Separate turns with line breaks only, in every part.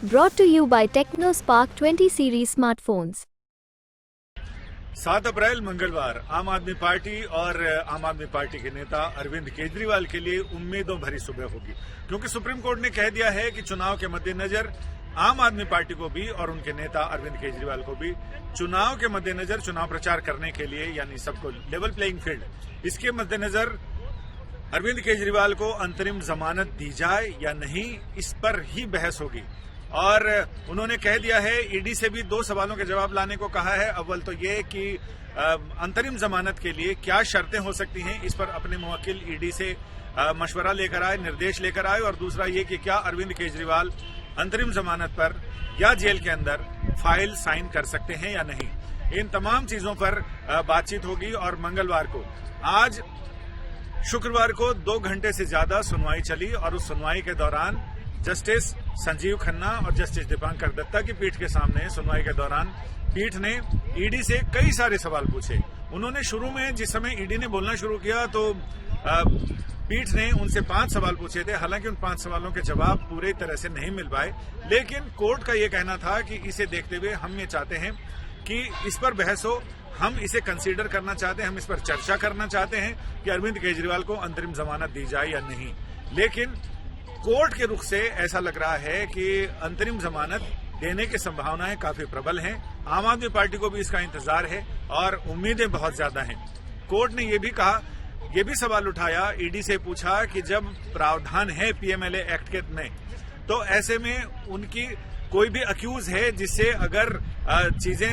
Brought to you by TechnoSpark 20 series smartphones.
7 अप्रैल मंगलवार आम आदमी पार्टी और आम आदमी पार्टी के नेता अरविंद केजरीवाल के लिए उम्मीदों भरी सुबह होगी, क्योंकि सुप्रीम कोर्ट ने कह दिया है कि चुनाव के मद्देनजर आम आदमी पार्टी को भी और उनके नेता अरविंद केजरीवाल को भी चुनाव के मद्देनजर चुनाव प्रचार करने के लिए, यानी सबको लेवल प्लेइंग फील्ड, इसके मद्देनजर अरविंद केजरीवाल को अंतरिम जमानत दी जाए या नहीं, इस पर ही बहस होगी। और उन्होंने कह दिया है, ईडी से भी 2 सवालों के जवाब लाने को कहा है। अव्वल तो ये कि अंतरिम जमानत के लिए क्या शर्तें हो सकती हैं, इस पर अपने मुवक्किल ईडी से मशवरा लेकर आए, निर्देश लेकर आए। और दूसरा ये कि क्या अरविंद केजरीवाल अंतरिम जमानत पर या जेल के अंदर फाइल साइन कर सकते हैं या नहीं। इन तमाम चीजों पर बातचीत होगी। और मंगलवार को, आज शुक्रवार को 2 घंटे से ज्यादा सुनवाई चली और उस सुनवाई के दौरान जस्टिस संजीव खन्ना और जस्टिस दीपांकर दत्ता की पीठ के सामने सुनवाई के दौरान पीठ ने ईडी से कई सारे सवाल पूछे। उन्होंने शुरू में, जिस समय ईडी ने बोलना शुरू किया, तो पीठ ने उनसे 5 सवाल पूछे थे। हालांकि उन 5 सवालों के जवाब पूरी तरह से नहीं मिल पाए, लेकिन कोर्ट का ये कहना था कि इसे देखते हुए हम ये चाहते हैं कि इस पर बहस हो, हम इसे कंसीडर करना चाहते हैं, हम इस पर चर्चा करना चाहते हैं कि अरविंद केजरीवाल को अंतरिम जमानत दी जाए या नहीं। लेकिन कोर्ट के रुख से ऐसा लग रहा है कि अंतरिम जमानत देने की संभावनाएं काफी प्रबल हैं। आम आदमी पार्टी को भी इसका इंतजार है और उम्मीदें बहुत ज्यादा हैं। कोर्ट ने ये भी कहा, ये भी सवाल उठाया, ईडी से पूछा कि जब प्रावधान है पीएमएलए एक्ट के में, तो ऐसे में उनकी कोई भी अक्यूज है जिससे अगर चीजें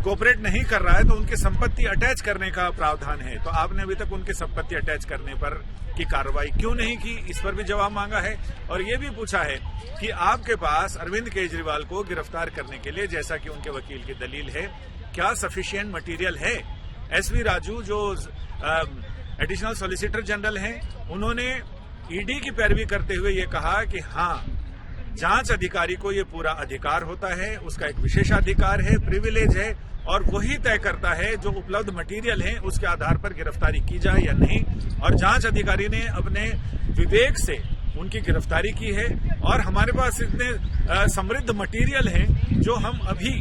कोऑपरेट नहीं कर रहा है तो उनकी संपत्ति अटैच करने का प्रावधान है, तो आपने अभी तक उनकी संपत्ति अटैच करने पर की कार्रवाई क्यों नहीं की, इस पर भी जवाब मांगा है। और ये भी पूछा है कि आपके पास अरविंद केजरीवाल को गिरफ्तार करने के लिए, जैसा कि उनके वकील की दलील है, क्या सफिशिएंट मटेरियल है। एसवी राजू जो एडिशनल सॉलिसिटर जनरल हैं, उन्होंने ईडी की पैरवी करते हुए ये कहा कि हाँ, जांच अधिकारी को ये पूरा अधिकार होता है, उसका एक विशेषाधिकार है, प्रिविलेज है, और वही तय करता है जो उपलब्ध मटेरियल है उसके आधार पर गिरफ्तारी की जाए या नहीं। और जांच अधिकारी ने अपने विवेक से उनकी गिरफ्तारी की है। और हमारे पास इतने समृद्ध मटेरियल हैं जो हम अभी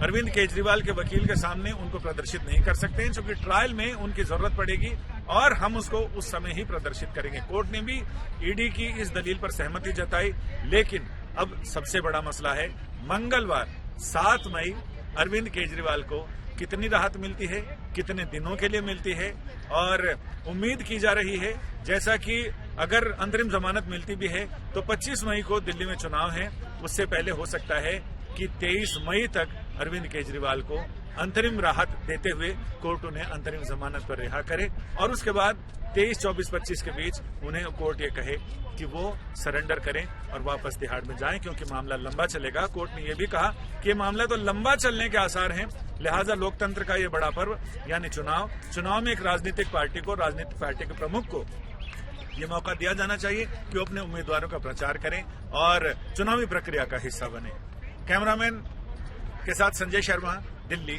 अरविंद केजरीवाल के वकील के सामने उनको प्रदर्शित नहीं कर सकते हैं, क्योंकि ट्रायल में उनकी जरूरत पड़ेगी और हम उसको उस समय ही प्रदर्शित करेंगे। कोर्ट ने भी ईडी की इस दलील पर सहमति जताई। लेकिन अब सबसे बड़ा मसला है, मंगलवार 7 मई अरविंद केजरीवाल को कितनी राहत मिलती है, कितने दिनों के लिए मिलती है। और उम्मीद की जा रही है, जैसा कि अगर अंतरिम जमानत मिलती भी है तो 25 मई को दिल्ली में चुनाव है, उससे पहले हो सकता है कि 23 मई तक अरविंद केजरीवाल को अंतरिम राहत देते हुए कोर्ट उन्हें अंतरिम जमानत पर रिहा करे और उसके बाद 23, 24, 25 के बीच उन्हें कोर्ट ये कहे कि वो सरेंडर करें और वापस तिहाड़ में जाएं, क्योंकि मामला लंबा चलेगा। कोर्ट ने ये भी कहा कि ये मामला तो लंबा चलने के आसार हैं, लिहाजा लोकतंत्र का ये बड़ा पर्व यानी चुनाव में एक राजनीतिक पार्टी को, राजनीतिक पार्टी के प्रमुख को ये मौका दिया जाना चाहिए कि वो अपने उम्मीदवारों का प्रचार करें और चुनावी प्रक्रिया का हिस्सा बने। कैमरामैन के साथ संजय शर्मा, दिल्ली।